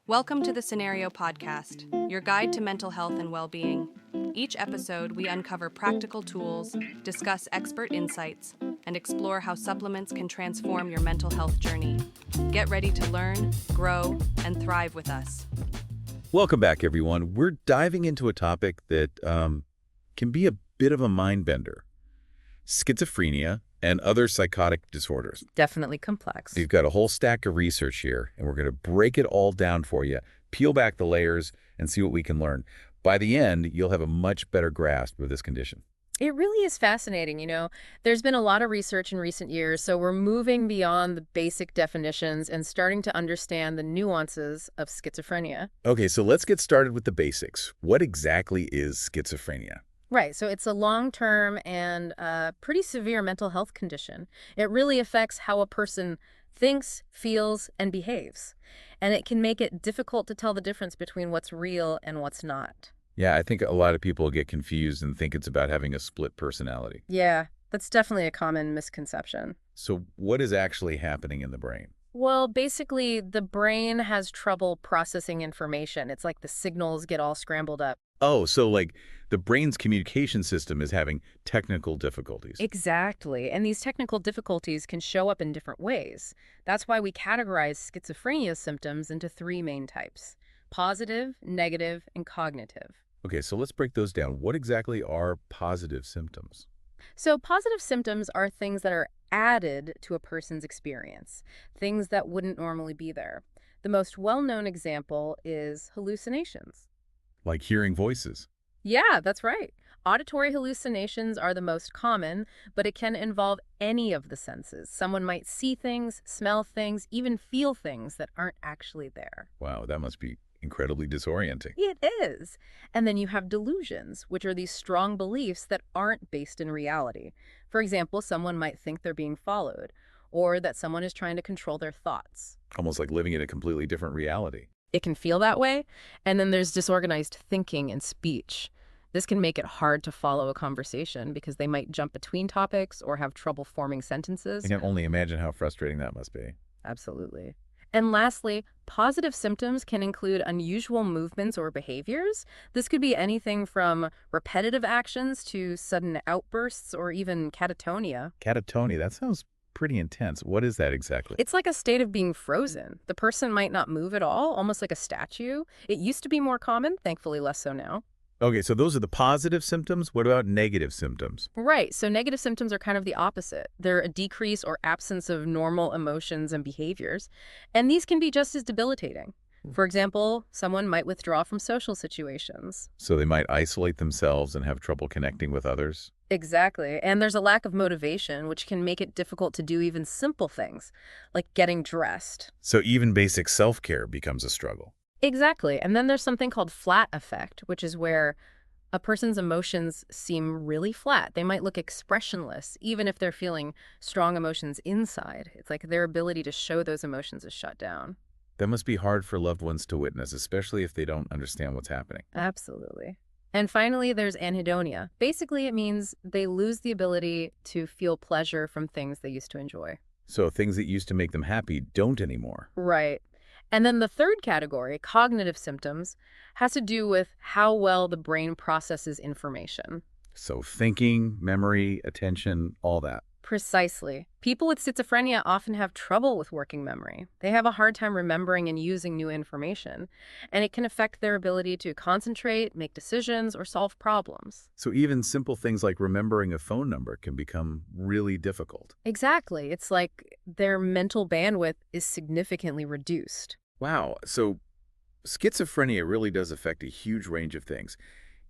Welcome to the Cenario Podcast, your guide to mental health and well-being. Each episode, we uncover practical tools, discuss expert insights, and explore how supplements can transform your mental health journey. Get ready to learn, grow, and thrive with us. Welcome back, everyone. We're diving into a topic that can be a bit of a mind bender: schizophrenia and other psychotic disorders. Definitely complex. You've got a whole stack of research here, and we're going to break it all down for you, peel back the layers, and see what we can learn. By the end, you'll have a much better grasp of this condition. It really is fascinating, There's been a lot of research in recent years, so we're moving beyond the basic definitions and starting to understand the nuances of schizophrenia. Okay, so let's get started with the basics. What exactly is schizophrenia? Right, so it's a long-term and pretty severe mental health condition. It really affects how a person thinks, feels, and behaves. And it can make it difficult to tell the difference between what's real and what's not. Yeah, I think a lot of people get confused and think it's about having a split personality. Yeah, that's definitely a common misconception. So what is actually happening in the brain? Well, basically, the brain has trouble processing information. It's like the signals get all scrambled up. Oh, so like the brain's communication system is having technical difficulties. Exactly. And these technical difficulties can show up in different ways. That's why we categorize schizophrenia symptoms into three main types: positive, negative, and cognitive. Okay, so let's break those down. What exactly are positive symptoms? So positive symptoms are things that are added to a person's experience, things that wouldn't normally be there. The most well-known example is hallucinations. Like hearing voices. Yeah, that's right. Auditory hallucinations are the most common, but it can involve any of the senses. Someone might see things, smell things, even feel things that aren't actually there. Wow, that must be incredibly disorienting. It is. And then you have delusions, which are these strong beliefs that aren't based in reality. For example, someone might think they're being followed, or that someone is trying to control their thoughts. Almost like living in a completely different reality. It can feel that way. And then there's disorganized thinking and speech. This can make it hard to follow a conversation because they might jump between topics or have trouble forming sentences. I can only imagine how frustrating that must be. Absolutely. And lastly, positive symptoms can include unusual movements or behaviors. This could be anything from repetitive actions to sudden outbursts or even catatonia. Catatonia, that sounds pretty intense. What is that exactly? It's like a state of being frozen. The person might not move at all, almost like a statue. It used to be more common, thankfully less so now. Okay, so those are the positive symptoms. What about negative symptoms? Right, so negative symptoms are kind of the opposite. They're a decrease or absence of normal emotions and behaviors, and these can be just as debilitating. For example, someone might withdraw from social situations. So they might isolate themselves and have trouble connecting with others? Exactly, and there's a lack of motivation, which can make it difficult to do even simple things, like getting dressed. So even basic self-care becomes a struggle. Exactly, and then there's something called flat affect, which is where a person's emotions seem really flat. They might look expressionless, even if they're feeling strong emotions inside. It's like their ability to show those emotions is shut down. That must be hard for loved ones to witness, especially if they don't understand what's happening. Absolutely. And finally, there's anhedonia. Basically, it means they lose the ability to feel pleasure from things they used to enjoy. So things that used to make them happy don't anymore. Right. And then the third category, cognitive symptoms, has to do with how well the brain processes information. So thinking, memory, attention, all that. Precisely. People with schizophrenia often have trouble with working memory. They have a hard time remembering and using new information, and it can affect their ability to concentrate, make decisions, or solve problems. So even simple things like remembering a phone number can become really difficult. Exactly. It's like their mental bandwidth is significantly reduced. Wow. So schizophrenia really does affect a huge range of things.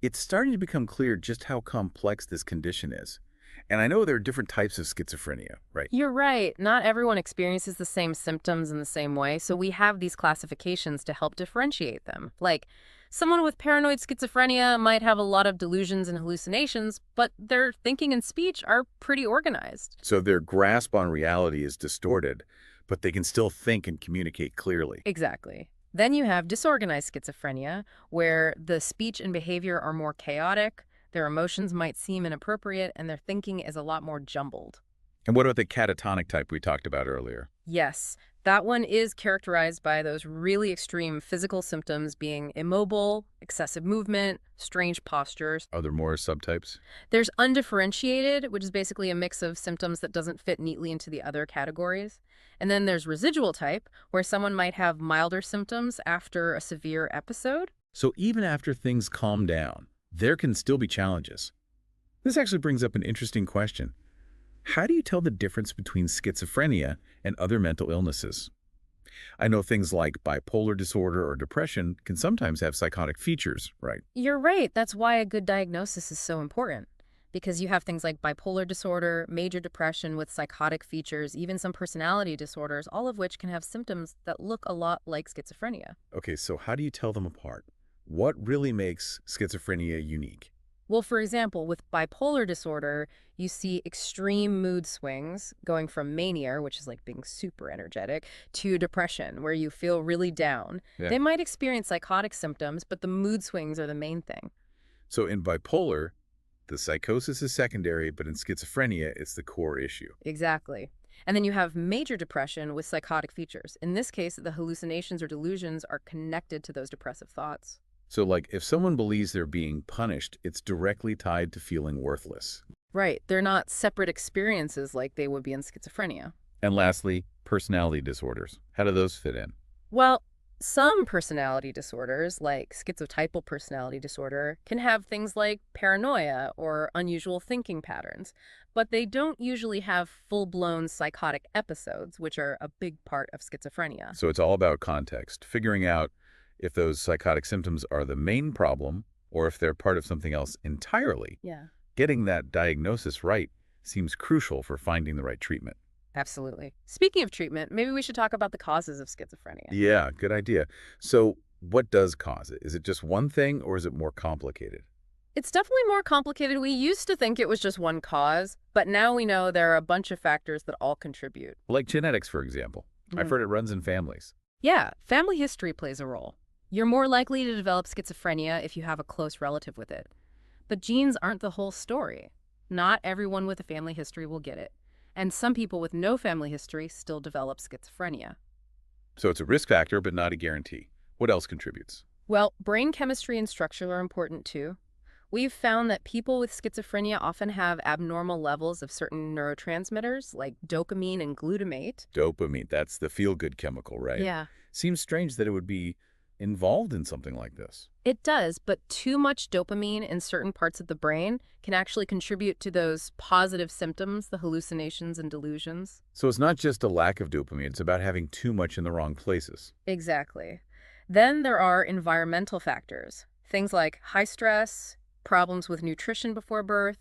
It's starting to become clear just how complex this condition is. And I know there are different types of schizophrenia, right? You're right. Not everyone experiences the same symptoms in the same way, so we have these classifications to help differentiate them. Like, someone with paranoid schizophrenia might have a lot of delusions and hallucinations, but their thinking and speech are pretty organized. So their grasp on reality is distorted, but they can still think and communicate clearly. Exactly. Then you have disorganized schizophrenia, where the speech and behavior are more chaotic, their emotions might seem inappropriate, and their thinking is a lot more jumbled. And what about the catatonic type we talked about earlier? Yes, that one is characterized by those really extreme physical symptoms being immobile, excessive movement, strange postures. Are there more subtypes? There's undifferentiated, which is basically a mix of symptoms that doesn't fit neatly into the other categories. And then there's residual type, where someone might have milder symptoms after a severe episode. So even after things calm down, there can still be challenges. This actually brings up an interesting question. How do you tell the difference between schizophrenia and other mental illnesses? I know things like bipolar disorder or depression can sometimes have psychotic features, right? You're right. That's why a good diagnosis is so important. Because you have things like bipolar disorder, major depression with psychotic features, even some personality disorders, all of which can have symptoms that look a lot like schizophrenia. Okay, so how do you tell them apart? What really makes schizophrenia unique? Well, for example, with bipolar disorder, you see extreme mood swings going from mania, which is like being super energetic, to depression, where you feel really down. Yeah. They might experience psychotic symptoms, but the mood swings are the main thing. So in bipolar, the psychosis is secondary, but in schizophrenia, it's the core issue. Exactly. And then you have major depression with psychotic features. In this case, the hallucinations or delusions are connected to those depressive thoughts. So like if someone believes they're being punished, it's directly tied to feeling worthless. Right. They're not separate experiences like they would be in schizophrenia. And lastly, personality disorders. How do those fit in? Well, some personality disorders, like schizotypal personality disorder, can have things like paranoia or unusual thinking patterns, but they don't usually have full-blown psychotic episodes, which are a big part of schizophrenia. So it's all about context, figuring out if those psychotic symptoms are the main problem or if they're part of something else entirely. Yeah, Getting that diagnosis right seems crucial for finding the right treatment. absolutely. Speaking of treatment, maybe we should talk about the causes of schizophrenia. Yeah, good idea. So what does cause it? Is it just one thing or is it more complicated? It's definitely more complicated. We used to think it was just one cause, but now we know there are a bunch of factors that all contribute. Like genetics, for example. I've Mm. heard it runs in families. Yeah, family history plays a role. You're more likely to develop schizophrenia if you have a close relative with it. But genes aren't the whole story. Not everyone with a family history will get it. And some people with no family history still develop schizophrenia. So it's a risk factor, but not a guarantee. What else contributes? Well, brain chemistry and structure are important too. We've found that people with schizophrenia often have abnormal levels of certain neurotransmitters like dopamine and glutamate. Dopamine, that's the feel-good chemical, right? Yeah. Seems strange that it would be involved in something like this. It does, but too much dopamine in certain parts of the brain can actually contribute to those positive symptoms, the hallucinations and delusions. So it's not just a lack of dopamine, it's about having too much in the wrong places. Exactly. Then there are environmental factors, things like high stress, problems with nutrition before birth,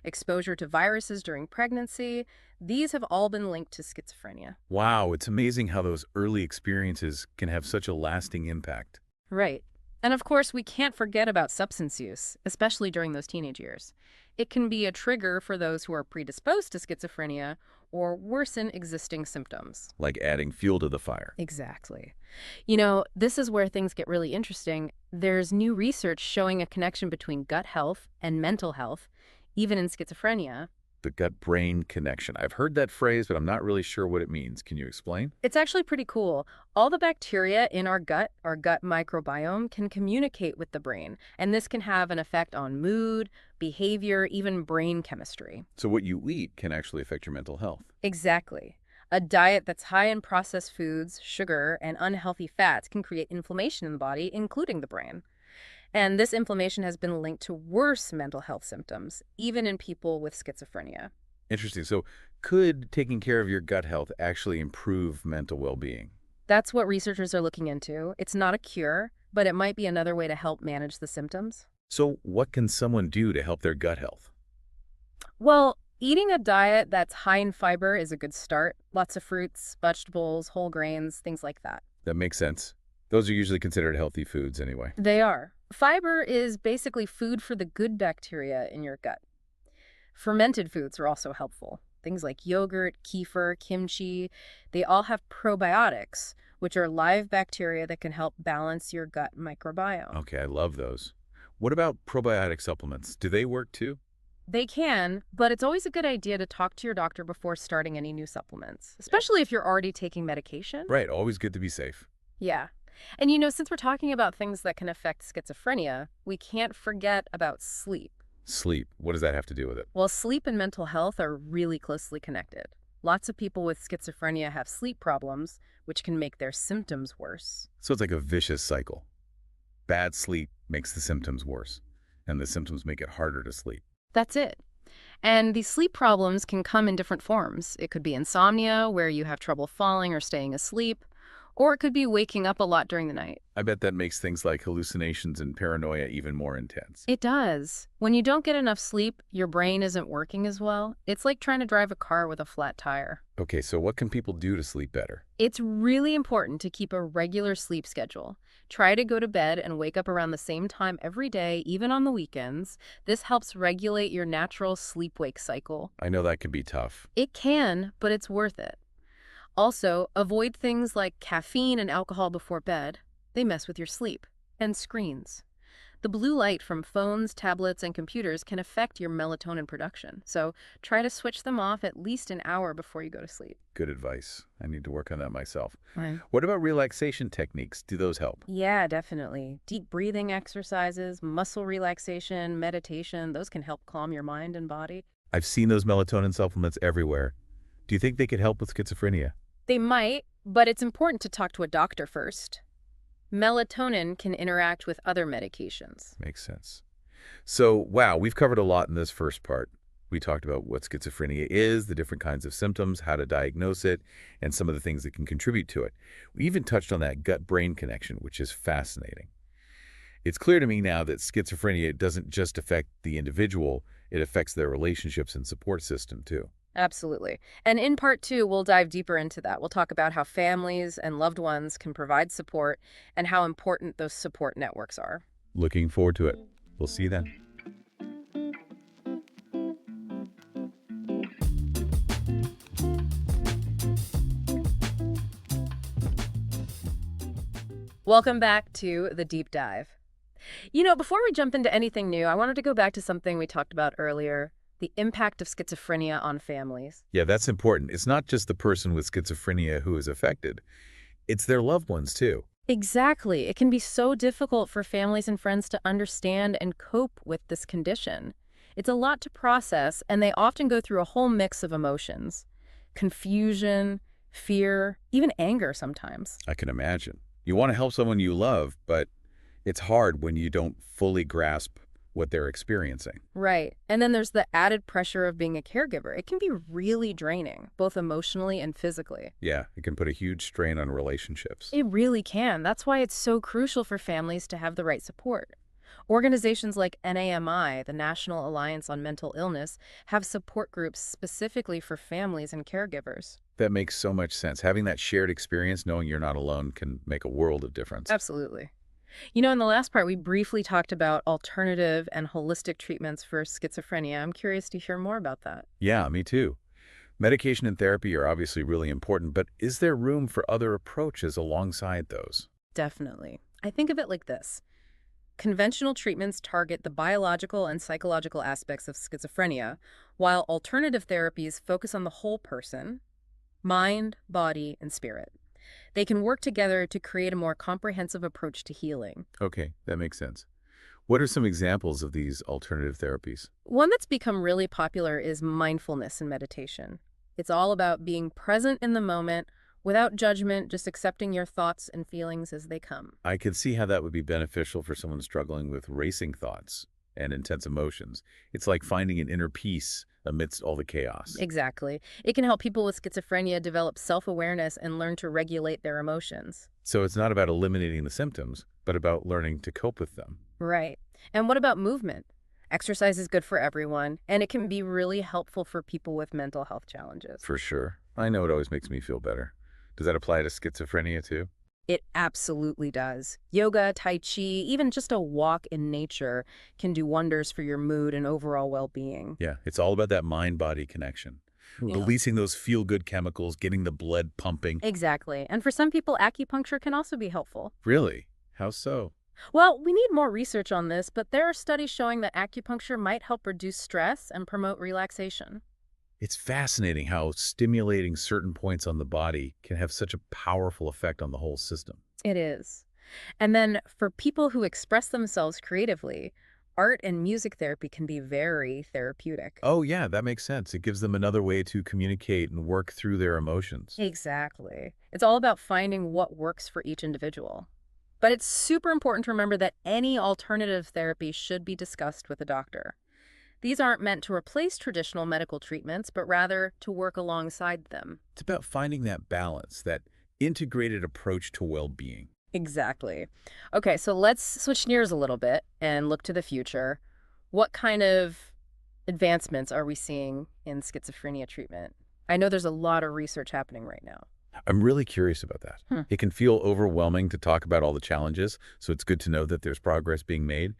exposure to viruses during pregnancy. These have all been linked to schizophrenia. Wow, it's amazing how those early experiences can have such a lasting impact. Right. And of course, we can't forget about substance use, especially during those teenage years. It can be a trigger for those who are predisposed to schizophrenia or worsen existing symptoms. Like adding fuel to the fire. Exactly. You know, this is where things get really interesting. There's new research showing a connection between gut health and mental health, even in schizophrenia. The gut-brain connection. I've heard that phrase, but I'm not really sure what it means. Can you explain? It's actually pretty cool. All the bacteria in our gut microbiome, can communicate with the brain, and this can have an effect on mood, behavior, even brain chemistry. So what you eat can actually affect your mental health. Exactly. A diet that's high in processed foods, sugar, and unhealthy fats can create inflammation in the body, including the brain. And this inflammation has been linked to worse mental health symptoms, even in people with schizophrenia. Interesting. So could taking care of your gut health actually improve mental well-being? That's what researchers are looking into. It's not a cure, but it might be another way to help manage the symptoms. So what can someone do to help their gut health? Well, eating a diet that's high in fiber is a good start. Lots of fruits, vegetables, whole grains, things like that. That makes sense. Those are usually considered healthy foods anyway. They are. Fiber is basically food for the good bacteria in your gut. Fermented foods are also helpful. Things like yogurt, kefir, kimchi, they all have probiotics, which are live bacteria that can help balance your gut microbiome. Okay, I love those. What about probiotic supplements? Do they work too? They can, but it's always a good idea to talk to your doctor before starting any new supplements, especially if you're already taking medication. Right, always good to be safe. Yeah. And since we're talking about things that can affect schizophrenia, we can't forget about sleep. Sleep, what does that have to do with it? Well, sleep and mental health are really closely connected. Lots of people with schizophrenia have sleep problems, which can make their symptoms worse. So it's like a vicious cycle. Bad sleep makes the symptoms worse, and the symptoms make it harder to sleep. That's it. And these sleep problems can come in different forms. It could be insomnia, where you have trouble falling or staying asleep, or it could be waking up a lot during the night. I bet that makes things like hallucinations and paranoia even more intense. It does. When you don't get enough sleep, your brain isn't working as well. It's like trying to drive a car with a flat tire. Okay, so what can people do to sleep better? It's really important to keep a regular sleep schedule. Try to go to bed and wake up around the same time every day, even on the weekends. This helps regulate your natural sleep-wake cycle. I know that can be tough. It can, but it's worth it. Also, avoid things like caffeine and alcohol before bed. They mess with your sleep. And screens. The blue light from phones, tablets, and computers can affect your melatonin production, so try to switch them off at least an hour before you go to sleep. Good advice. I need to work on that myself. Right. What about relaxation techniques? Do those help? Yeah, definitely. Deep breathing exercises, muscle relaxation, meditation, those can help calm your mind and body. I've seen those melatonin supplements everywhere. Do you think they could help with schizophrenia? They might, but it's important to talk to a doctor first. Melatonin can interact with other medications. Makes sense. So, wow, we've covered a lot in this first part. We talked about what schizophrenia is, the different kinds of symptoms, how to diagnose it, and some of the things that can contribute to it. We even touched on that gut-brain connection, which is fascinating. It's clear to me now that schizophrenia doesn't just affect the individual, it affects their relationships and support system too. Absolutely. And in part 2, we'll dive deeper into that. We'll talk about how families and loved ones can provide support and how important those support networks are. Looking forward to it. We'll see you then. Welcome back to The Deep Dive. Before we jump into anything new, I wanted to go back to something we talked about earlier, the impact of schizophrenia on families. Yeah, that's important. It's not just the person with schizophrenia who is affected. It's their loved ones too. Exactly. It can be so difficult for families and friends to understand and cope with this condition. It's a lot to process, and they often go through a whole mix of emotions. Confusion, fear, even anger sometimes. I can imagine. You want to help someone you love, but it's hard when you don't fully grasp what they're experiencing. Right. And then there's the added pressure of being a caregiver. It can be really draining, both emotionally and physically. Yeah, it can put a huge strain on relationships. It really can. That's why it's so crucial for families to have the right support. Organizations like NAMI, the National Alliance on Mental Illness, have support groups specifically for families and caregivers. That makes so much sense. Having that shared experience, knowing you're not alone, can make a world of difference. Absolutely. In the last part, we briefly talked about alternative and holistic treatments for schizophrenia. I'm curious to hear more about that. Yeah, me too. Medication and therapy are obviously really important, but is there room for other approaches alongside those? Definitely. I think of it like this. Conventional treatments target the biological and psychological aspects of schizophrenia, while alternative therapies focus on the whole person, mind, body, and spirit. They can work together to create a more comprehensive approach to healing. Okay, that makes sense. What are some examples of these alternative therapies? One that's become really popular is mindfulness and meditation. It's all about being present in the moment, without judgment, just accepting your thoughts and feelings as they come. I can see how that would be beneficial for someone struggling with racing thoughts and intense emotions. It's like finding an inner peace amidst all the chaos. Exactly. It can help people with schizophrenia develop self-awareness and learn to regulate their emotions. So it's not about eliminating the symptoms, but about learning to cope with them. Right. And what about movement? Exercise is good for everyone, and it can be really helpful for people with mental health challenges. For sure. I know it always makes me feel better. Does that apply to schizophrenia too? It absolutely does. Yoga, Tai Chi, even just a walk in nature can do wonders for your mood and overall well-being. Yeah, it's all about that mind-body connection. Yeah. Releasing those feel-good chemicals, getting the blood pumping. Exactly. And for some people, acupuncture can also be helpful. Really? How so? Well, we need more research on this, but there are studies showing that acupuncture might help reduce stress and promote relaxation. It's fascinating how stimulating certain points on the body can have such a powerful effect on the whole system. It is. And then for people who express themselves creatively, art and music therapy can be very therapeutic. Oh, yeah, that makes sense. It gives them another way to communicate and work through their emotions. Exactly. It's all about finding what works for each individual. But it's super important to remember that any alternative therapy should be discussed with a doctor. These aren't meant to replace traditional medical treatments, but rather to work alongside them. It's about finding that balance, that integrated approach to well-being. Exactly. Okay, so let's switch gears a little bit and look to the future. What kind of advancements are we seeing in schizophrenia treatment? I know there's a lot of research happening right now. I'm really curious about that. It can feel overwhelming to talk about all the challenges, so it's good to know that there's progress being made.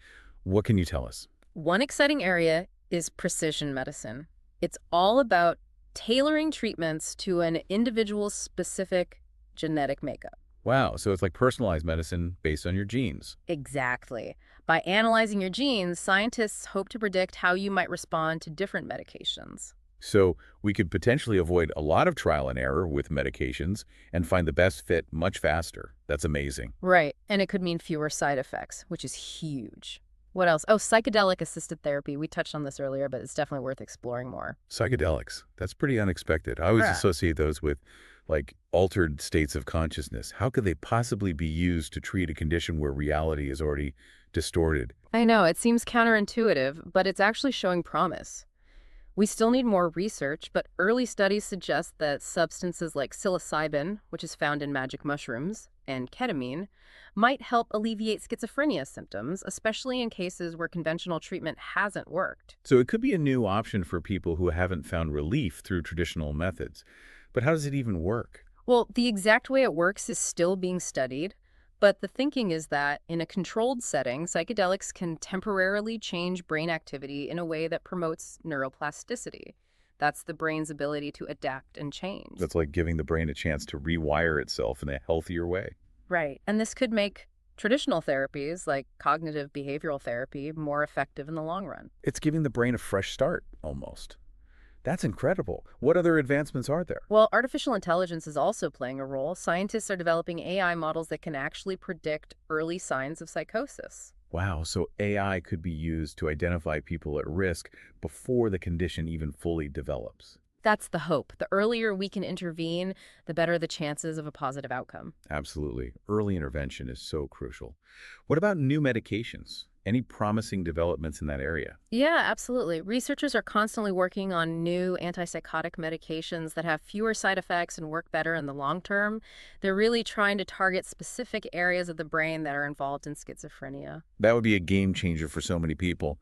What can you tell us? One exciting area is precision medicine. It's all about tailoring treatments to an individual's specific genetic makeup. Wow, so it's like personalized medicine based on your genes. Exactly. By analyzing your genes, scientists hope to predict how you might respond to different medications. So we could potentially avoid a lot of trial and error with medications and find the best fit much faster. That's amazing. Right. And it could mean fewer side effects, which is huge. What else? Oh, psychedelic-assisted therapy. We touched on this earlier, but it's definitely worth exploring more. Psychedelics, that's pretty unexpected. I always Yeah. associate those with like altered states of consciousness. How could they possibly be used to treat a condition where reality is already distorted? I know, it seems counterintuitive, but it's actually showing promise. We still need more research, but early studies suggest that substances like psilocybin, which is found in magic mushrooms, and ketamine might help alleviate schizophrenia symptoms, especially in cases where conventional treatment hasn't worked. So it could be a new option for people who haven't found relief through traditional methods. But how does it even work? Well, the exact way it works is still being studied, but the thinking is that in a controlled setting, psychedelics can temporarily change brain activity in a way that promotes neuroplasticity. That's the brain's ability to adapt and change. That's like giving the brain a chance to rewire itself in a healthier way. Right. And this could make traditional therapies like cognitive behavioral therapy more effective in the long run. It's giving the brain a fresh start, almost. That's incredible. What other advancements are there? Well, artificial intelligence is also playing a role. Scientists are developing AI models that can actually predict early signs of psychosis. Wow, so AI could be used to identify people at risk before the condition even fully develops. That's the hope. The earlier we can intervene, the better the chances of a positive outcome. Absolutely. Early intervention is so crucial. What about new medications? Any promising developments in that area? Yeah, absolutely. Researchers are constantly working on new antipsychotic medications that have fewer side effects and work better in the long term. They're really trying to target specific areas of the brain that are involved in schizophrenia. That would be a game changer for so many people.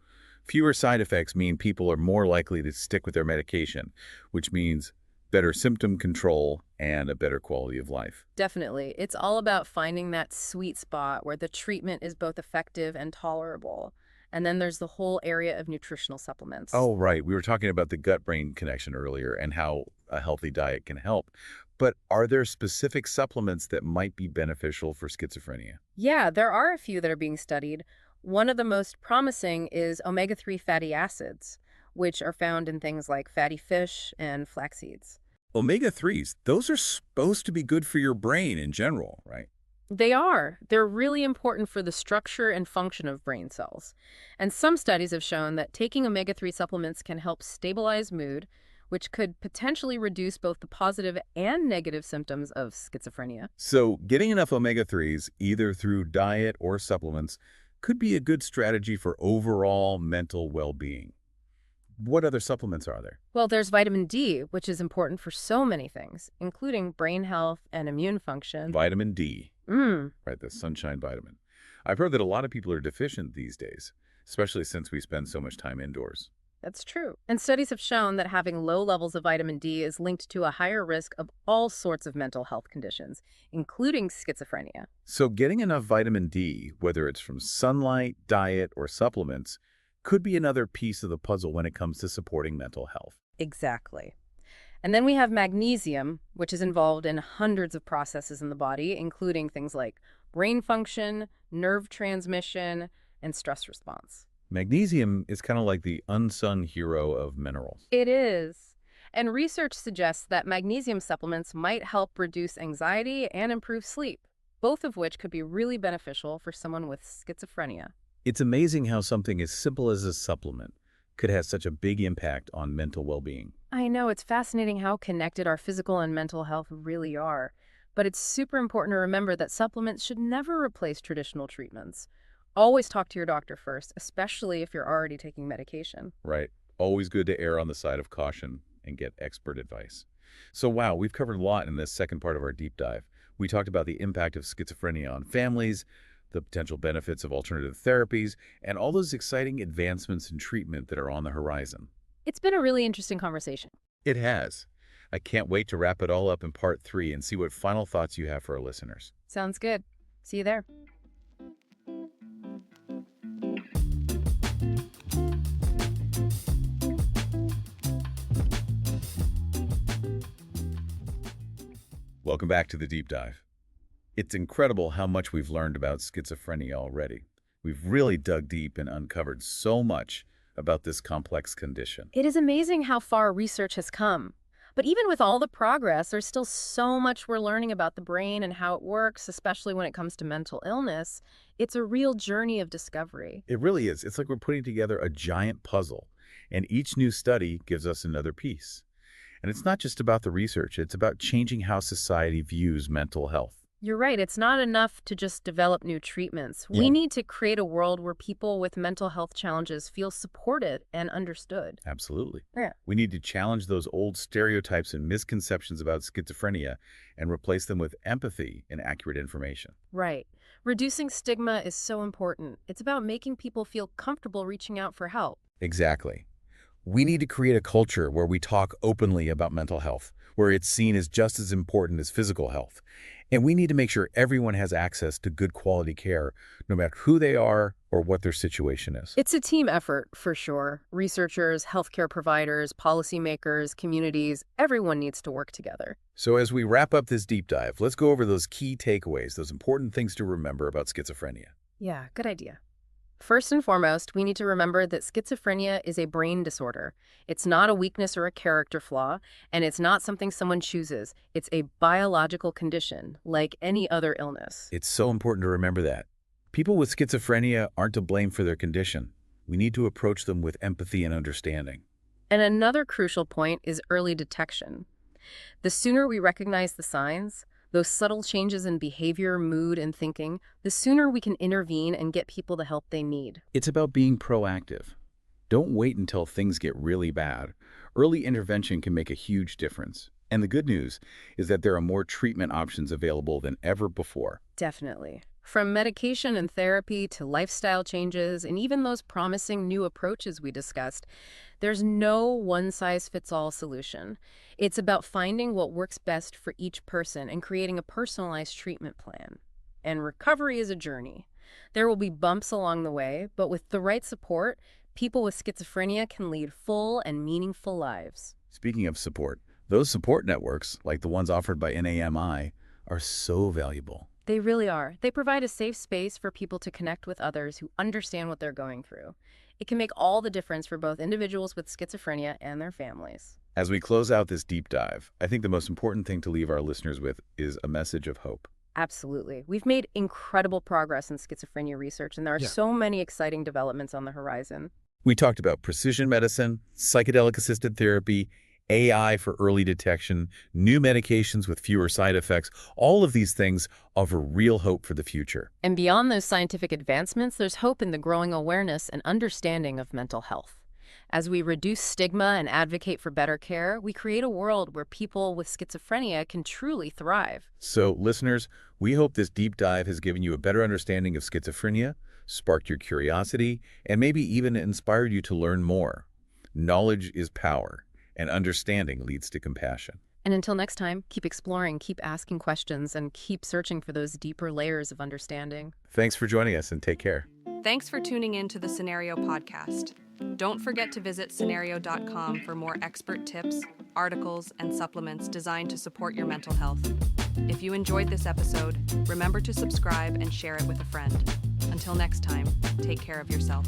Fewer side effects mean people are more likely to stick with their medication, which means better symptom control and a better quality of life. Definitely. It's all about finding that sweet spot where the treatment is both effective and tolerable. And then there's the whole area of nutritional supplements. Oh, right. We were talking about the gut-brain connection earlier and how a healthy diet can help. But are there specific supplements that might be beneficial for schizophrenia? Yeah, there are a few that are being studied. One of the most promising is omega-3 fatty acids, which are found in things like fatty fish and flax seeds. Omega-3s, those are supposed to be good for your brain in general, right? They are. They're really important for the structure and function of brain cells. And some studies have shown that taking omega-3 supplements can help stabilize mood, which could potentially reduce both the positive and negative symptoms of schizophrenia. So getting enough omega-3s, either through diet or supplements, could be a good strategy for overall mental well-being. What other supplements are there? Well, there's vitamin D, which is important for so many things, including brain health and immune function. Vitamin D, Mm, right, the sunshine vitamin. I've heard that a lot of people are deficient these days, especially since we spend so much time indoors. that's true. And studies have shown that having low levels of vitamin D is linked to a higher risk of all sorts of mental health conditions, including schizophrenia. So getting enough vitamin D, whether it's from sunlight, diet, or supplements, could be another piece of the puzzle when it comes to supporting mental health. Exactly. And then we have magnesium, which is involved in hundreds of processes in the body, including things like brain function, nerve transmission, and stress response. Magnesium is kind of like the unsung hero of minerals. It is. And research suggests that magnesium supplements might help reduce anxiety and improve sleep, both of which could be really beneficial for someone with schizophrenia. It's amazing how something as simple as a supplement could have such a big impact on mental well-being. I know, it's fascinating how connected our physical and mental health really are. But it's super important to remember that supplements should never replace traditional treatments. Always talk to your doctor first, especially if you're already taking medication. Right. Always good to err on the side of caution and get expert advice. So wow, we've covered a lot in this second part of our deep dive. We talked about the impact of schizophrenia on families, the potential benefits of alternative therapies, and all those exciting advancements in treatment that are on the horizon. It's been a really interesting conversation. It has. I can't wait to wrap it all up in part 3 and see what final thoughts you have for our listeners. Sounds good. See you there. Welcome back to the deep dive. It's incredible how much we've learned about schizophrenia already. We've really dug deep and uncovered so much about this complex condition. It is amazing how far research has come. But even with all the progress, there's still so much we're learning about the brain and how it works, especially when it comes to mental illness. It's a real journey of discovery. It really is. It's like we're putting together a giant puzzle, and each new study gives us another piece. And it's not just about the research, it's about changing how society views mental health. You're right. It's not enough to just develop new treatments. Yeah. We need to create a world where people with mental health challenges feel supported and understood. Absolutely. Yeah. We need to challenge those old stereotypes and misconceptions about schizophrenia and replace them with empathy and accurate information. Right. Reducing stigma is so important. It's about making people feel comfortable reaching out for help. Exactly. We need to create a culture where we talk openly about mental health, where it's seen as just as important as physical health. And we need to make sure everyone has access to good quality care, no matter who they are or what their situation is. It's a team effort, for sure. Researchers, healthcare providers, policymakers, communities, everyone needs to work together. So as we wrap up this deep dive, let's go over those key takeaways, those important things to remember about schizophrenia. Yeah, good idea. First and foremost, we need to remember that schizophrenia is a brain disorder. It's not a weakness or a character flaw, and it's not something someone chooses. It's a biological condition, like any other illness. It's so important to remember that. People with schizophrenia aren't to blame for their condition. We need to approach them with empathy and understanding. And another crucial point is early detection. The sooner we recognize the signs, those subtle changes in behavior, mood, and thinking, the sooner we can intervene and get people the help they need. It's about being proactive. Don't wait until things get really bad. Early intervention can make a huge difference. And the good news is that there are more treatment options available than ever before. Definitely. From medication and therapy to lifestyle changes and even those promising new approaches we discussed, there's no one-size-fits-all solution. It's about finding what works best for each person and creating a personalized treatment plan. And recovery is a journey. There will be bumps along the way, but with the right support, people with schizophrenia can lead full and meaningful lives. Speaking of support, those support networks, like the ones offered by NAMI, are so valuable. They really are. They provide a safe space for people to connect with others who understand what they're going through. It can make all the difference for both individuals with schizophrenia and their families. As we close out this deep dive, I think the most important thing to leave our listeners with is a message of hope. Absolutely. We've made incredible progress in schizophrenia research, and there are so many exciting developments on the horizon. We talked about precision medicine, psychedelic-assisted therapy, AI for early detection, new medications with fewer side effects. All of these things offer real hope for the future. And beyond those scientific advancements, there's hope in the growing awareness and understanding of mental health. As we reduce stigma and advocate for better care, we create a world where people with schizophrenia can truly thrive. So, listeners, we hope this deep dive has given you a better understanding of schizophrenia, sparked your curiosity, and maybe even inspired you to learn more. Knowledge is power, and understanding leads to compassion. And until next time, keep exploring, keep asking questions, and keep searching for those deeper layers of understanding. Thanks for joining us, and take care. Thanks for tuning in to the Cenario podcast. Don't forget to visit Cenario.com for more expert tips, articles, and supplements designed to support your mental health. If you enjoyed this episode, remember to subscribe and share it with a friend. Until next time, take care of yourself.